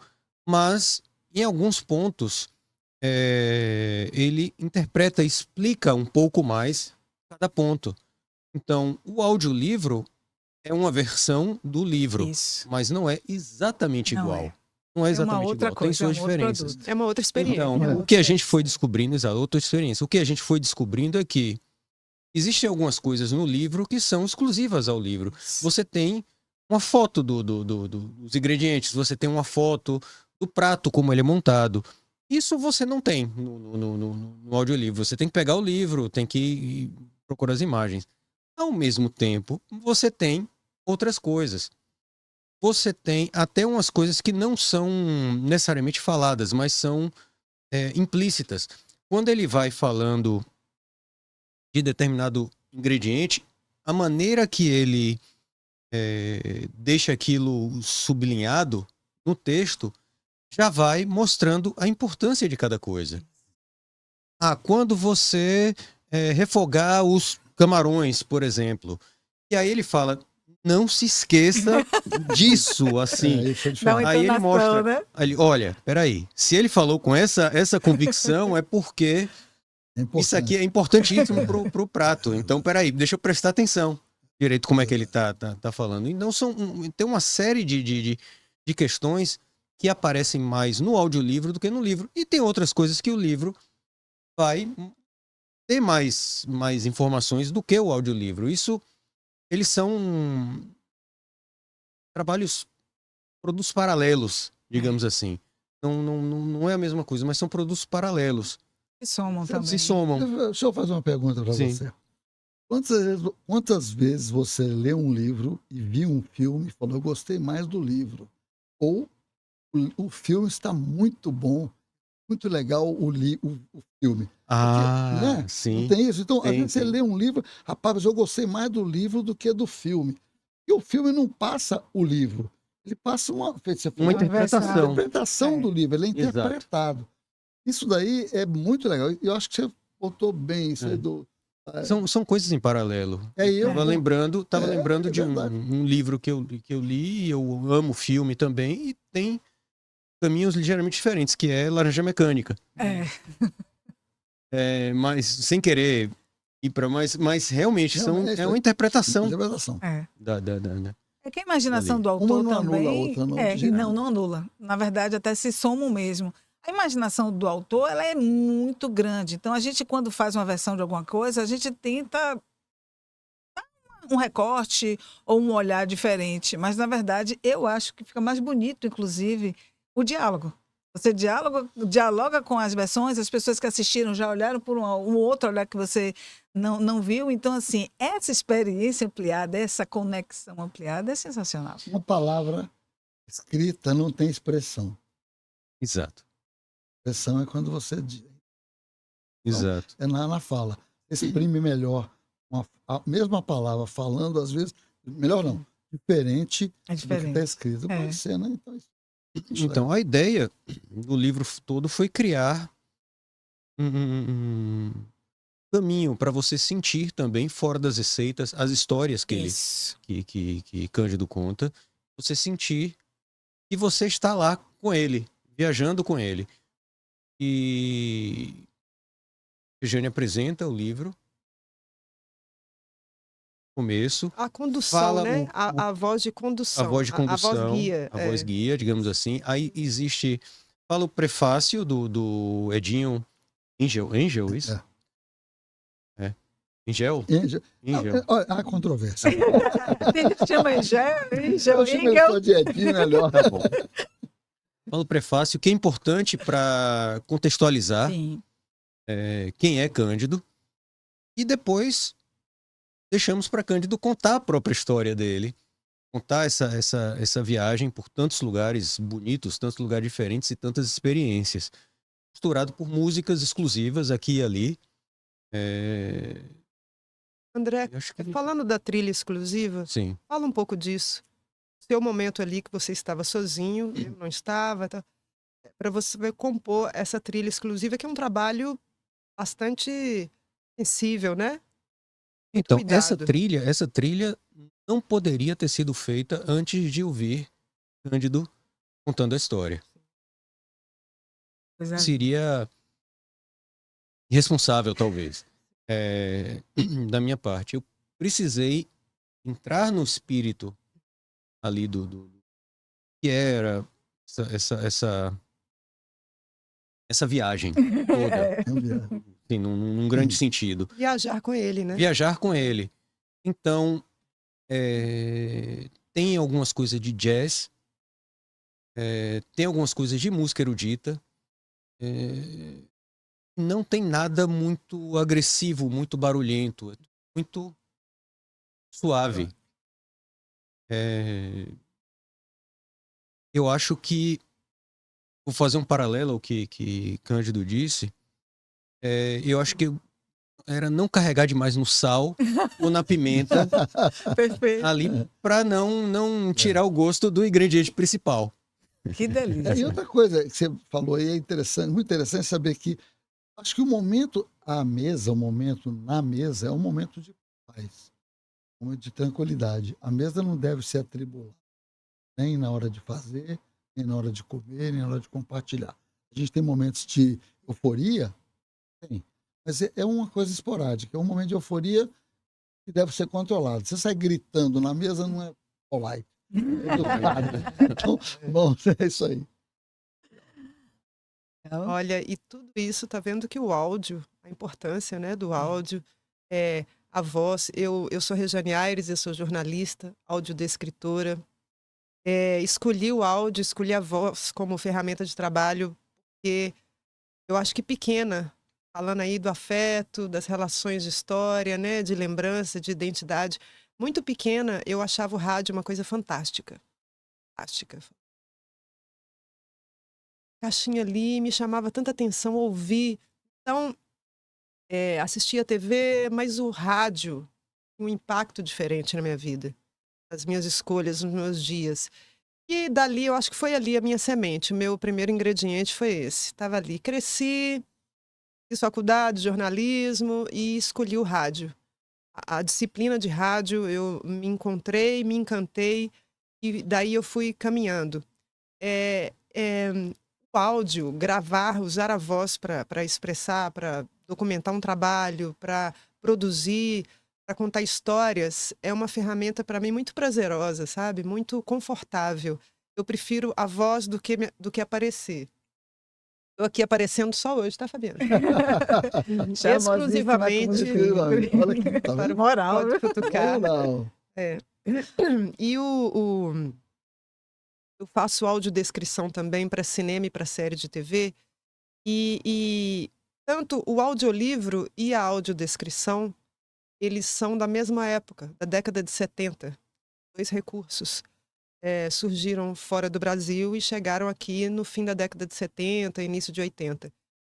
D: mas em alguns pontos ele interpreta e explica um pouco mais cada ponto. Então, o audiolivro é uma versão do livro,
A: Isso.
D: mas não é exatamente
A: Não
D: igual.
A: é.
D: Não é
A: É uma
D: exatamente
A: outra
D: igual. Tem
A: coisa,
D: suas
A: é um outro
D: diferenças.
A: produto.
B: É uma outra experiência.
D: Então, o que a gente foi descobrindo, exato, outra experiência. O que a gente foi descobrindo é que existem algumas coisas no livro que são exclusivas ao livro. Você tem uma foto dos ingredientes, você tem uma foto do prato, como ele é montado. Isso você não tem no audiolivro. Você tem que pegar o livro, tem que procurar as imagens. Ao mesmo tempo, você tem outras coisas. Você tem até umas coisas que não são necessariamente faladas, mas são implícitas. Quando ele vai falando de determinado ingrediente, a maneira que ele deixa aquilo sublinhado no texto já vai mostrando a importância de cada coisa. Quando você refogar os camarões, por exemplo, e aí ele fala, não se esqueça disso, assim.
C: Isso é
A: Dá uma
C: diferente.
D: Aí ele
A: entonação,
D: mostra,
A: né?
D: aí, olha, peraí, se ele falou com essa convicção é porque
C: É importante.
D: isso aqui é importantíssimo pro prato. Então, peraí, deixa eu prestar atenção direito como é que ele tá falando. Então, tem uma série de questões que aparecem mais no audiolivro do que no livro. E tem outras coisas que o livro vai ter mais informações do que o audiolivro. Eles são produtos paralelos, digamos assim. Não é a mesma coisa, mas são produtos paralelos.
A: Se somam também.
D: Se somam.
C: Deixa eu fazer uma pergunta para
D: Sim.
C: você. Quantas vezes você leu um livro e viu um filme e falou, eu gostei mais do livro? Ou o filme está muito bom, muito legal o filme. Né?
D: Sim.
C: Não tem isso? Então, às
D: Tem,
C: vezes você
D: tem.
C: lê um livro, rapaz, eu gostei mais do livro do que do filme. E o filme não passa o livro. Ele passa uma
D: interpretação.
C: interpretação do livro, ele é
D: Exato.
C: interpretado. Isso daí é muito legal. E eu acho que você botou bem isso aí do.
D: São coisas em paralelo.
C: Eu
D: Tava lembrando de
C: verdade.
D: um livro que eu li, e eu amo filme também, e tem caminhos ligeiramente diferentes, que é Laranja Mecânica. Mas sem querer ir para mas realmente é uma interpretação.
A: É que a imaginação
D: Ali.
A: do autor
C: Uma não
A: também.
C: anula a outra, não, de jeito nenhum.
A: Não anula. Na verdade, até se somam mesmo. A imaginação do autor ela é muito grande. Então, a gente, quando faz uma versão de alguma coisa, a gente tenta dar um recorte ou um olhar diferente. Mas, na verdade, eu acho que fica mais bonito, inclusive, o diálogo. Você dialoga com as versões, as pessoas que assistiram já olharam por um outro olhar que você não viu. Então, assim, essa experiência ampliada, essa conexão ampliada é sensacional.
C: Uma palavra escrita não tem expressão.
D: Exato.
C: Expressão é quando você diz.
D: Exato.
C: É na fala. Exprime melhor a mesma palavra, falando, às vezes, melhor não, diferente do que está escrito. Pode ser, né?
D: Então, a ideia do livro todo foi criar um caminho para você sentir também, fora das receitas, as histórias que Cândido conta, você sentir que você está lá com ele, viajando com ele. E Regiane apresenta o livro. Começo.
B: A condução, né? A voz de condução.
D: A voz de condução.
B: A voz guia.
D: A voz guia, digamos assim. Aí existe... Fala o prefácio do Edinho Angel, isso? Angel?
C: Há controvérsia.
A: Tem gente que chama Angel.
C: Eu chamo de Edinho melhor.
D: Tá bom. Fala o prefácio, que é importante para contextualizar quem é Cândido. E depois deixamos para Cândido contar a própria história dele. Contar essa viagem por tantos lugares bonitos, tantos lugares diferentes e tantas experiências. Misturado por músicas exclusivas aqui e ali.
B: André, falando da trilha exclusiva,
D: sim.
B: fala um pouco disso. seu momento ali que você estava sozinho, eu não estava, para você compor essa trilha exclusiva, que é um trabalho bastante sensível, né? Muito
D: Então, essa
B: cuidado.
D: trilha não poderia ter sido feita antes de ouvir Cândido contando a história.
A: Pois é.
D: Seria irresponsável, talvez, da minha parte. Eu precisei entrar no espírito ali do que era essa viagem toda, assim, num grande sentido.
B: Viajar com ele, né?
D: Viajar com ele. Então, tem algumas coisas de jazz, tem algumas coisas de música erudita, não tem nada muito agressivo, muito barulhento, muito suave. Eu acho que, vou fazer um paralelo ao que Cândido disse, eu acho que era não carregar demais no sal ou na pimenta
A: Perfeito.
D: ali para não tirar o gosto do ingrediente principal.
A: Que delícia.
C: E outra coisa que você falou aí é interessante, muito interessante saber que acho que o momento o momento na mesa é um momento de paz, um momento de tranquilidade. A mesa não deve ser atribulada, nem na hora de fazer, nem na hora de comer, nem na hora de compartilhar. A gente tem momentos de euforia, tem, mas é uma coisa esporádica, é um momento de euforia que deve ser controlado. Você sai gritando na mesa, não é polite. É educado. Então, bom, é isso aí.
B: Olha, e tudo isso, tá vendo que o áudio, a importância, né, do áudio, a voz. Eu sou Regiane Aires, eu sou jornalista, audiodescritora. Escolhi o áudio, escolhi a voz como ferramenta de trabalho, porque eu acho que pequena, falando aí do afeto, das relações de história, né, de lembrança, de identidade, muito pequena, eu achava o rádio uma coisa fantástica. Fantástica. Caixinha ali, me chamava tanta atenção ouvir. Então, assistia a TV, mas o rádio tinha um impacto diferente na minha vida, nas minhas escolhas, nos meus dias. E dali, eu acho que foi ali a minha semente, o meu primeiro ingrediente foi esse. Estava ali, cresci, fiz faculdade, jornalismo e escolhi o rádio. A disciplina de rádio, eu me encontrei, me encantei e daí eu fui caminhando. O áudio, gravar, usar a voz para expressar, para documentar um trabalho, para produzir, para contar histórias, é uma ferramenta para mim muito prazerosa, sabe? Muito confortável. Eu prefiro a voz do que aparecer. Estou aqui aparecendo só hoje, tá, Fabiana? Exclusivamente
C: Olha aqui, tá
B: para
C: vendo?
B: o
A: Moral.
B: Pode Futucar.
C: Não.
B: E eu faço audiodescrição também para cinema e para série de TV. E tanto o audiolivro e a audiodescrição, eles são da mesma época, da década de 70. Dois recursos surgiram fora do Brasil e chegaram aqui no fim da década de 70, início de 80.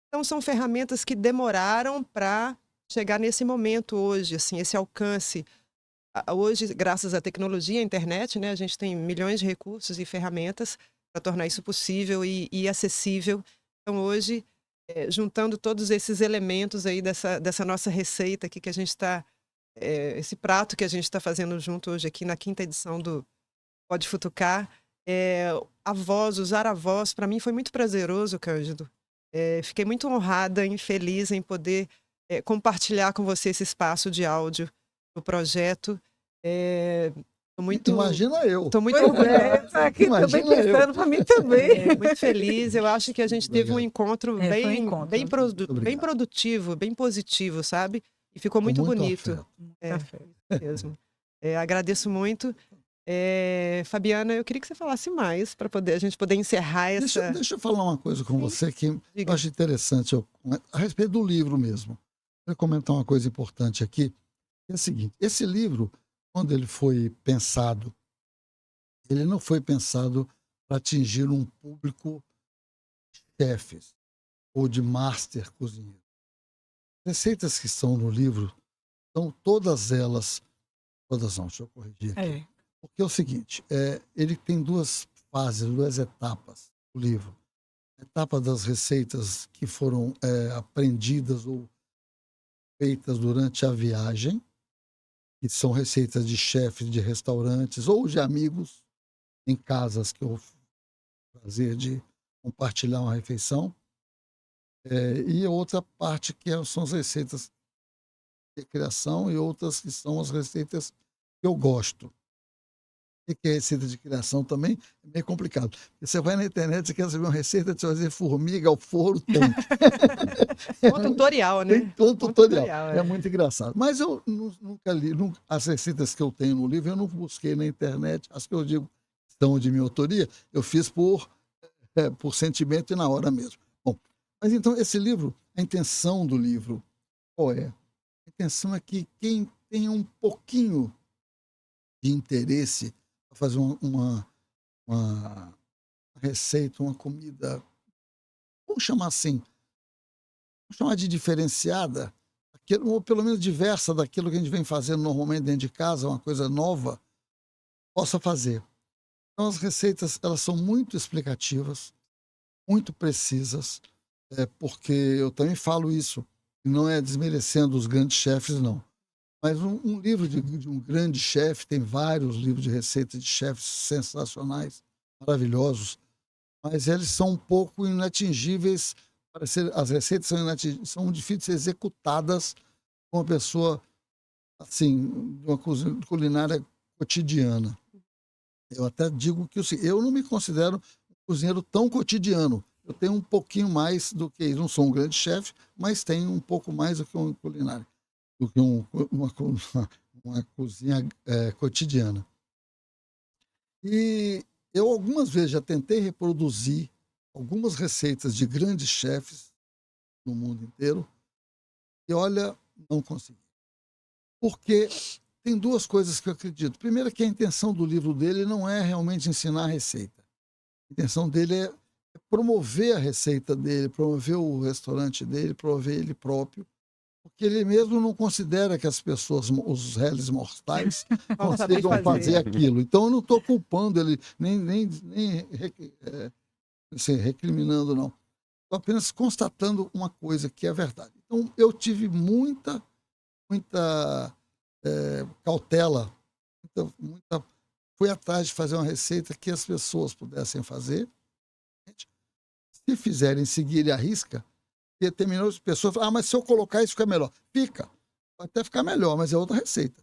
B: Então, são ferramentas que demoraram para chegar nesse momento hoje, assim, esse alcance. Hoje, graças à tecnologia, à internet, né, a gente tem milhões de recursos e ferramentas para tornar isso possível e acessível. Então, hoje, juntando todos esses elementos aí dessa nossa receita aqui que a gente está, esse prato que a gente está fazendo junto hoje aqui na 5ª edição do Pode Futucar, a voz, usar a voz, para mim foi muito prazeroso, Cândido. Fiquei muito honrada e feliz em poder compartilhar com você esse espaço de áudio do projeto.
C: Imagina eu.
B: Estou muito
A: Pois
B: orgulhosa.
A: tá aqui também pensando para mim também.
B: Muito feliz. Eu acho que a gente teve um encontro
A: foi um
B: bem,
A: encontro.
B: bem,
C: Obrigado.
B: bem produtivo, bem positivo, sabe? E ficou muito bonito.
C: Afeto.
B: Mesmo. Agradeço muito. Fabiana, eu queria que você falasse mais para a gente poder encerrar essa...
C: Deixa eu falar uma coisa com você que
B: Diga.
C: eu acho interessante, a respeito do livro mesmo. Vou comentar uma coisa importante aqui. É o seguinte, esse livro, quando ele foi pensado, ele não foi pensado para atingir um público de chefes ou de master cozinheiro. As receitas que estão no livro são todas elas, todas não, deixa eu corrigir aqui. Porque é o seguinte, ele tem duas fases, duas etapas, o livro. A etapa das receitas que foram aprendidas ou feitas durante a viagem, que são receitas de chefes de restaurantes ou de amigos em casas que eu prazer de compartilhar uma refeição. E outra parte que são as receitas de criação e outras que são as receitas que eu gosto. O que é receita de criação também é meio complicado. Porque você vai na internet, você quer saber uma receita de fazer formiga ao forno, tem.
B: Um tutorial, né?
C: Tem todo tutorial.
B: tutorial,
C: É muito engraçado. Mas eu nunca li, as receitas que eu tenho no livro, eu não busquei na internet. As que eu digo são de minha autoria, eu fiz por sentimento e na hora mesmo. Bom, mas então esse livro, a intenção do livro, qual é? A intenção é que quem tenha um pouquinho de interesse para fazer uma receita, uma comida, vamos chamar assim, vamos chamar de diferenciada, ou pelo menos diversa daquilo que a gente vem fazendo normalmente dentro de casa, uma coisa nova, possa fazer. Então as receitas, elas são muito explicativas, muito precisas, porque eu também falo isso, e não é desmerecendo os grandes chefes, não. Mas um livro de um grande chefe, tem vários livros de receitas de chefes sensacionais, maravilhosos, mas eles são um pouco inatingíveis, as receitas são difíceis de ser executadas com uma pessoa, assim, de uma culinária cotidiana. Eu até digo que eu não me considero um cozinheiro tão cotidiano. Eu tenho um pouquinho mais do que isso. Não sou um grande chefe, mas tenho um pouco mais do que um culinário, do que uma cozinha cotidiana. E eu algumas vezes já tentei reproduzir algumas receitas de grandes chefes no mundo inteiro e, olha, não consegui. Porque tem duas coisas que eu acredito. Primeiro, que a intenção do livro dele não é realmente ensinar a receita. A intenção dele é promover a receita dele, promover o restaurante dele, promover ele próprio, porque ele mesmo não considera que as pessoas, os réis mortais, consigam fazer aquilo. Então eu não estou culpando ele, nem recriminando, não. Estou apenas constatando uma coisa que é verdade. Então eu tive muita cautela, fui atrás de fazer uma receita que as pessoas pudessem fazer. Se fizerem, seguirem a risca, determinadas pessoas falam, mas se eu colocar isso fica melhor. Fica. Pode até ficar melhor, mas é outra receita.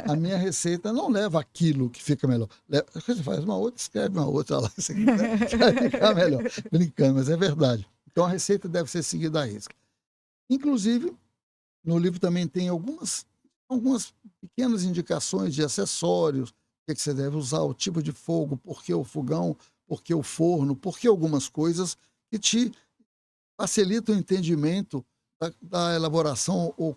C: A minha receita não leva aquilo que fica melhor. Você faz uma outra, escreve uma outra lá, isso aqui vai ficar melhor. Brincando, mas é verdade. Então a receita deve ser seguida à risca. Inclusive, no livro também tem algumas pequenas indicações de acessórios, o que você deve usar, o tipo de fogo, por que o fogão, por que o forno, por que algumas coisas que te facilitam o entendimento da elaboração ou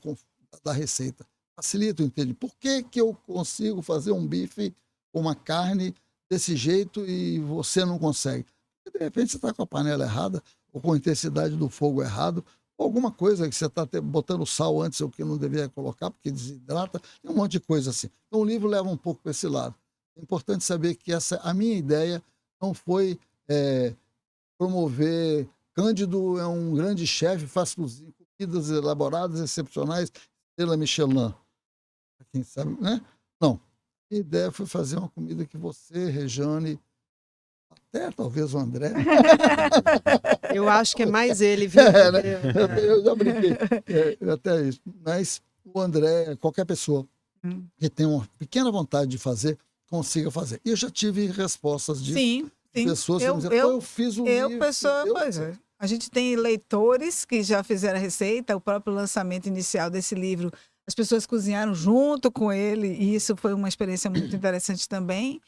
C: da receita. Facilita o entendimento. Por que eu consigo fazer um bife ou uma carne desse jeito e você não consegue? Porque, de repente, você está com a panela errada, ou com a intensidade do fogo errado, ou alguma coisa que você está botando sal antes ou que não deveria colocar, porque desidrata, tem um monte de coisa assim. Então, o livro leva um pouco para esse lado. É importante saber que a minha ideia não foi promover... Cândido é um grande chefe, faz comidas elaboradas, excepcionais, estrela Michelin. Quem sabe, né? Não. A ideia foi fazer uma comida que você, Rejane, até talvez o André.
B: Eu acho que é mais ele, viu?
C: Né? Eu já brinquei. Até isso. Mas o André, qualquer pessoa que tenha uma pequena vontade de fazer, consiga fazer. E eu já tive respostas disso.
A: Sim.
C: Pessoas que dizem, eu fiz um livro.
A: Pois é. A gente tem leitores que já fizeram a receita, o próprio lançamento inicial desse livro, as pessoas cozinharam junto com ele, e isso foi uma experiência muito interessante também.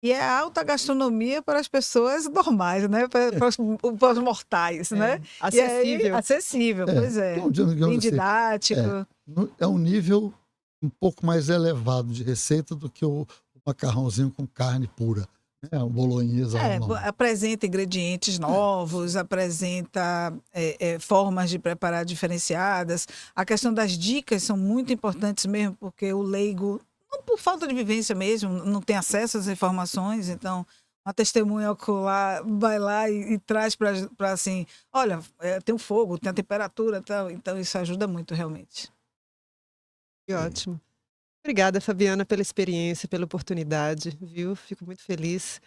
A: E é alta gastronomia para as pessoas normais, né? Para os mortais, né?
B: Acessível.
A: E aí, acessível, pois é. Bem didático.
C: É um nível um pouco mais elevado de receita do que o macarrãozinho com carne pura. Um bolonhesa.
A: Apresenta ingredientes novos, apresenta formas de preparar diferenciadas. A questão das dicas são muito importantes mesmo, porque o leigo não por falta de vivência mesmo, não tem acesso às informações, então uma testemunha ocular vai lá e traz para assim, olha, tem o fogo, tem a temperatura, tal, então isso ajuda muito realmente.
B: Que ótimo. Obrigada, Fabiana, pela experiência, pela oportunidade, viu? Fico muito feliz.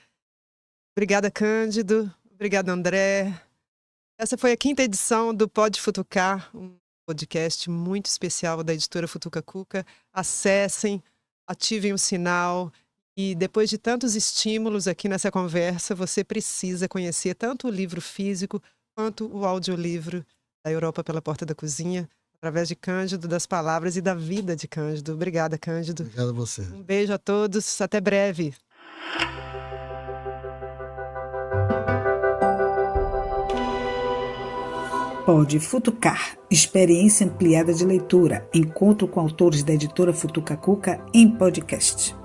B: Obrigada, Cândido. Obrigada, André. Essa foi a 5ª edição do Pode Futucar, um podcast muito especial da editora Futuca Cuca. Acessem, ativem o sinal e depois de tantos estímulos aqui nessa conversa, você precisa conhecer tanto o livro físico quanto o audiolivro da Europa pela Porta da Cozinha, através de Cândido, das palavras e da vida de Cândido. Obrigada, Cândido.
C: Obrigado a você.
B: Um beijo a todos, até breve.
A: Pode Futucar, experiência ampliada de leitura, encontro com autores da editora Futuca Cuca em podcast.